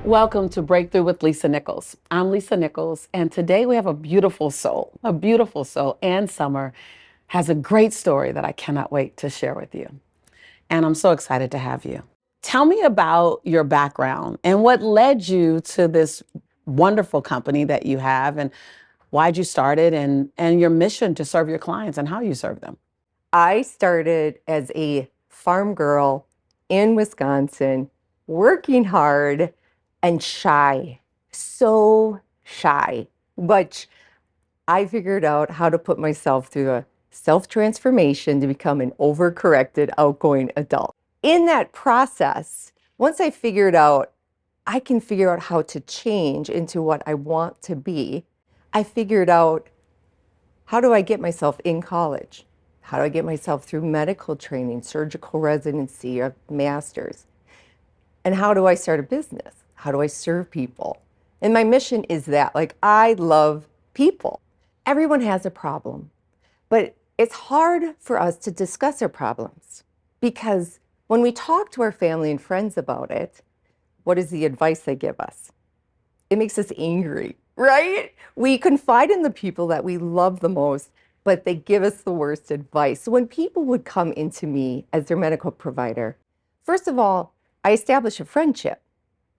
Welcome to Breakthrough with Lisa Nichols. I'm Lisa Nichols, and today we have a beautiful soul. Ann Sommer has a great story that I cannot wait to share with you. And I'm so excited to have you. Tell me about your background and what led you to this wonderful company that you have, and why'd you start it, and your mission to serve your clients and how you serve them. I started as a farm girl in Wisconsin, working hard and shy, so shy. But I figured out how to put myself through a self-transformation to become an overcorrected, outgoing adult. In that process, once I figured out I can figure out how to change into what I want to be, I figured out, how do I get myself in college? How do I get myself through medical training, surgical residency, or master's? And how do I start a business? How do I serve people? And my mission is that, I love people. Everyone has a problem, but it's hard for us to discuss our problems because when we talk to our family and friends about it, what is the advice they give us? It makes us angry, right? We confide in the people that we love the most, but they give us the worst advice. So when people would come into me as their medical provider, first of all, I establish a friendship.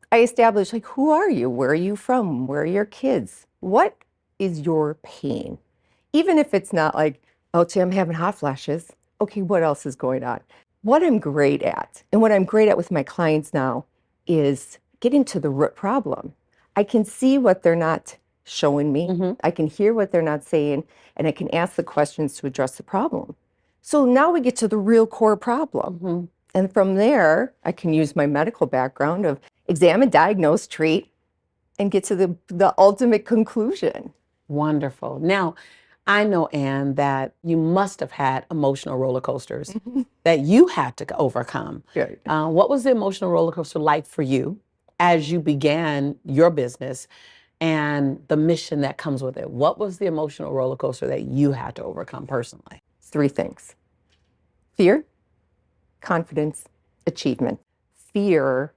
I establish, who are you? Where are you from? Where are your kids? What is your pain? Even if it's not oh, gee, I'm having hot flashes. Okay, what else is going on? What I'm great at, and what I'm great at with my clients now, is getting to the root problem. I can see what they're not showing me. I can hear what they're not saying, and I can ask the questions to address the problem. So now we get to the real core problem. And from there, I can use my medical background of examine, diagnose, treat, and get to the ultimate conclusion. Wonderful. Now, I know, Ann, that you must have had emotional roller coasters that you had to overcome. Good. What was the emotional roller coaster like for you as you began your business and the mission that comes with it? What was the emotional roller coaster that you had to overcome personally? 3 things: fear, confidence, achievement. Fear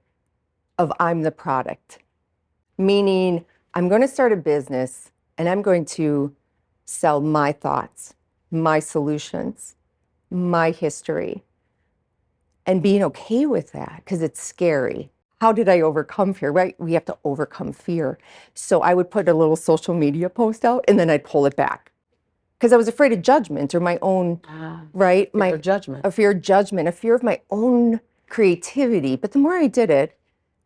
of I'm the product, meaning I'm going to start a business and I'm going to sell my thoughts, my solutions, my history, and being okay with that because it's scary. How did I overcome fear? Right? We have to overcome fear. So I would put a little social media post out and then I'd pull it back because I was afraid of judgment or my own, right? Fear of judgment. A fear of judgment, a fear of my own creativity. But the more I did it,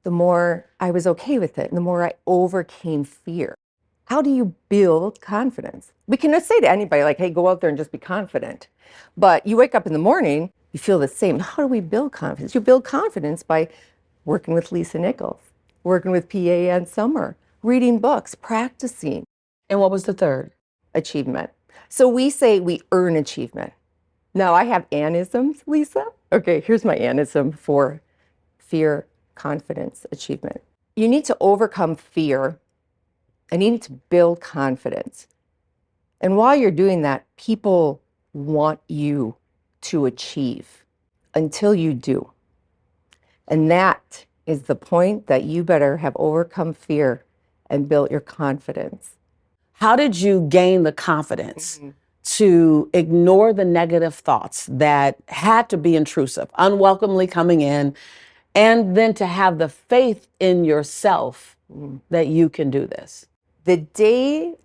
the more I was okay with it and the more I overcame fear. How do you build confidence? We can just say to anybody, hey, go out there and just be confident. But you wake up in the morning, you feel the same. How do we build confidence? You build confidence by working with Lisa Nichols, working with PA Ann Sommer, reading books, practicing. And what was the third? Achievement. So we say we earn achievement. Now I have Annisms, Lisa. Okay, here's my Annism for fear, confidence, achievement. You need to overcome fear and you need to build confidence. And while you're doing that, people want you to achieve until you do. And that is the point that you better have overcome fear and built your confidence. How did you gain the confidence to ignore the negative thoughts that had to be intrusive, unwelcomely coming in, and then to have the faith in yourself that you can do this? The day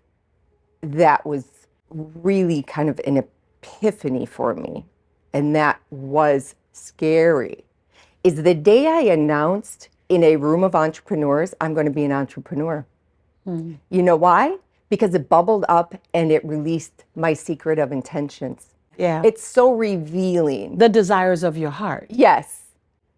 that was really kind of an epiphany for me, and that was scary, is the day I announced in a room of entrepreneurs, I'm going to be an entrepreneur. You know why? Because it bubbled up and it released my secret of intentions. Yeah. It's so revealing. The desires of your heart. Yes.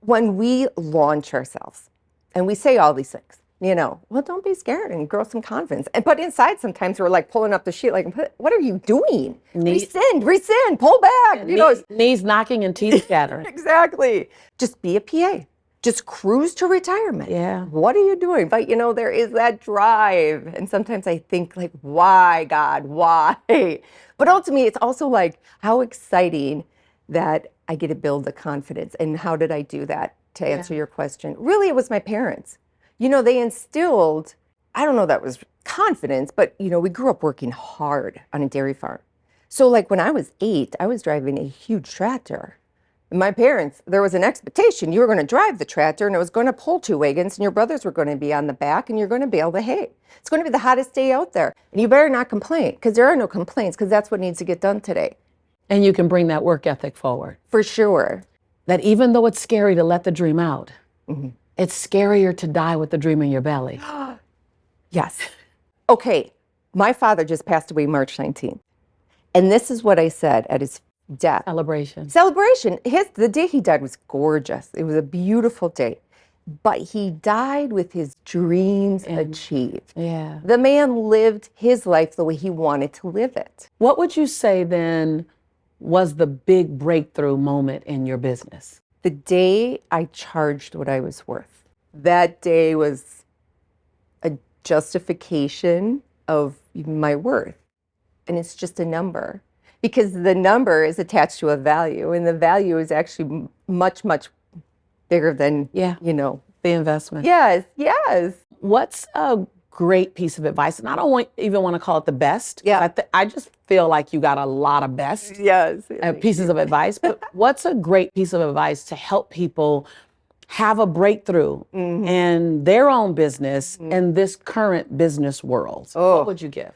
When we launch ourselves and we say all these things, well, don't be scared and grow some confidence. But inside sometimes we're pulling up the sheet, what are you doing? Rescind, pull back. Knees knocking and teeth chattering. Exactly. Just be a PA. Just cruise to retirement. Yeah. What are you doing? But there is that drive. And sometimes I think why, God, why? But ultimately, it's also how exciting that I get to build the confidence. And how did I do that? To answer your question, really, it was my parents. they instilled, I don't know that was confidence, but we grew up working hard on a dairy farm. So like when I was 8, I was driving a huge tractor. My parents, there was an expectation you were going to drive the tractor and it was going to pull 2 wagons and your brothers were going to be on the back and you're going to bale the hay. It's going to be the hottest day out there. And you better not complain, because there are no complaints, because that's what needs to get done today. And you can bring that work ethic forward. For sure. That even though it's scary to let the dream out, it's scarier to die with the dream in your belly. Yes. Okay, my father just passed away March 19th. And this is what I said at his death. Celebration. The day he died was gorgeous. It was a beautiful day. But he died with his dreams achieved. Yeah. The man lived his life the way he wanted to live it. What would you say then was the big breakthrough moment in your business? The day I charged what I was worth. That day was a justification of my worth. And it's just a number. Because the number is attached to a value, and the value is actually much, much bigger than, the investment. Yes, yes. What's a great piece of advice? And I don't even want to call it the best. Yeah. I just feel like you got a lot of best pieces of advice. But what's a great piece of advice to help people have a breakthrough in their own business in this current business world? What would you give?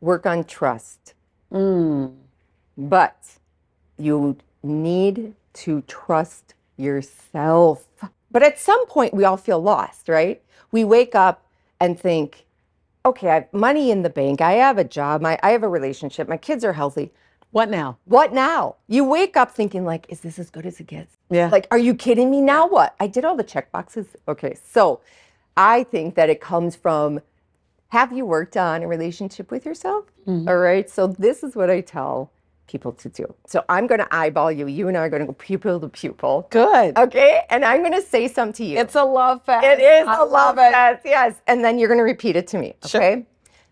Work on trust. But you need to trust yourself. But at some point, we all feel lost, right? We wake up and think, okay, I have money in the bank. I have a job. I have a relationship. My kids are healthy. What now? What now? You wake up thinking like, is this as good as it gets? Yeah. Like, are you kidding me? Now what? I did all the check boxes. Okay, so I think that it comes from, have you worked on a relationship with yourself? All right, so this is what I tell people to do. So I'm going to eyeball you. You and I are going to go pupil to pupil. Good. Okay, and I'm going to say something to you. It's a love fest. It is I a love fest, yes. And then you're going to repeat it to me, okay? Sure.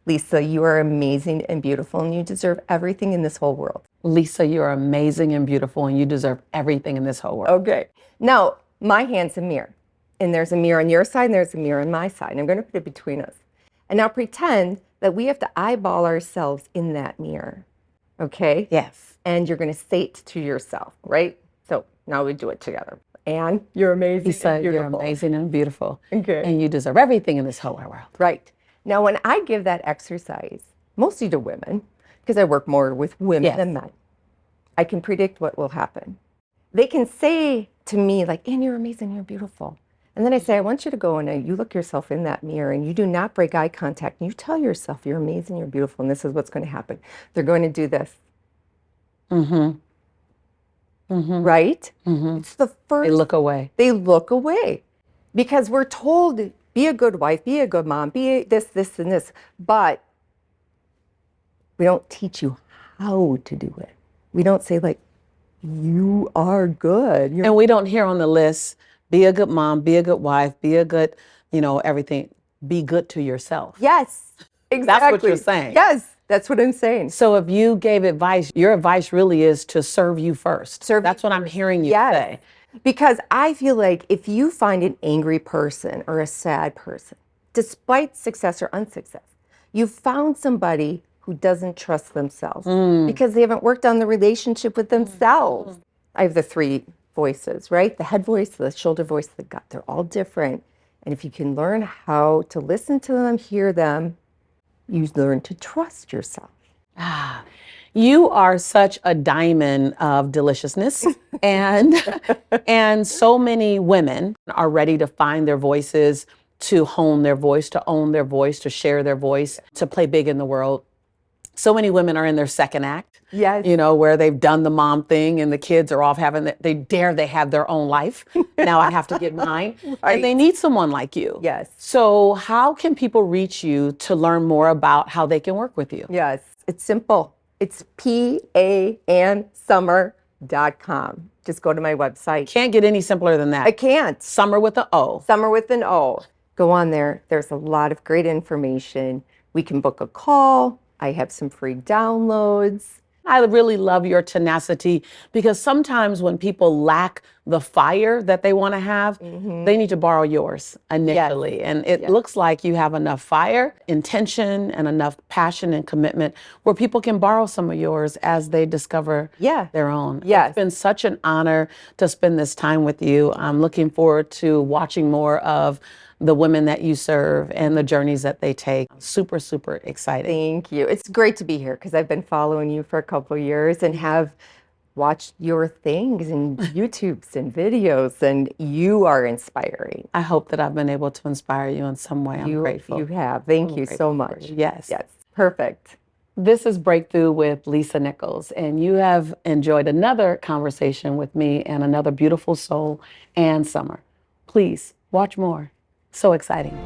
Lisa, you are amazing and beautiful, and you deserve everything in this whole world. Lisa, you are amazing and beautiful, and you deserve everything in this whole world. Okay. Now, my hand's a mirror, and there's a mirror on your side, and there's a mirror on my side, and I'm going to put it between us. And now pretend that we have to eyeball ourselves in that mirror, okay? Yes. And you're going to say it to yourself, right? So now we do it together. Ann, you're amazing. Lisa, you're amazing and beautiful. Okay. And you deserve everything in this whole world. Right. Now, when I give that exercise, mostly to women, because I work more with women than men, I can predict what will happen. They can say to me, like, Ann, you're amazing, you're beautiful. And then I say, I want you to go and you look yourself in that mirror and you do not break eye contact. And you tell yourself, you're amazing, you're beautiful, and this is what's going to happen. They're going to do this. Right? It's the first. They look away. They look away. Because we're told, be a good wife, be a good mom, be this, this, and this. But we don't teach you how to do it. We don't say, like, you are good. And we don't hear on the list, be a good mom, be a good wife, be a good, everything. Be good to yourself. Yes, exactly. That's what you're saying. Yes, that's what I'm saying. So if you gave advice, your advice really is to serve you first. That's what I'm hearing you say. Because I feel like if you find an angry person or a sad person, despite success or unsuccess, you found somebody who doesn't trust themselves because they haven't worked on the relationship with themselves. I have the 3 voices, right? The head voice, the shoulder voice, the gut. They're all different. And if you can learn how to listen to them, hear them, you learn to trust yourself. You are such a diamond of deliciousness. and so many women are ready to find their voices, to hone their voice, to own their voice, to share their voice, to play big in the world. So many women are in their second act, where they've done the mom thing and the kids are off they have their own life. Now I have to get mine. Right. And they need someone like you. Yes. So how can people reach you to learn more about how they can work with you? Yes, it's simple. It's PANSommer.com. Just go to my website. Can't get any simpler than that. I can't. Summer with an O. Summer with an O. Go on there. There's a lot of great information. We can book a call. I have some free downloads. I really love your tenacity because sometimes when people lack the fire that they want to have, they need to borrow yours initially. And it looks like you have enough fire, intention, and enough passion and commitment where people can borrow some of yours as they discover their own. It's been such an honor to spend this time with you. I'm looking forward to watching more of the women that you serve and the journeys that they take. Super, super exciting. Thank you. It's great to be here because I've been following you for a couple years and have watched your things and YouTubes and videos, and you are inspiring. I hope that I've been able to inspire you in some way. I'm grateful. You have. Thank you so much. Yes. Yes. Perfect. This is Breakthrough with Lisa Nichols, and you have enjoyed another conversation with me and another beautiful soul, Ann Sommer. Please watch more. So exciting.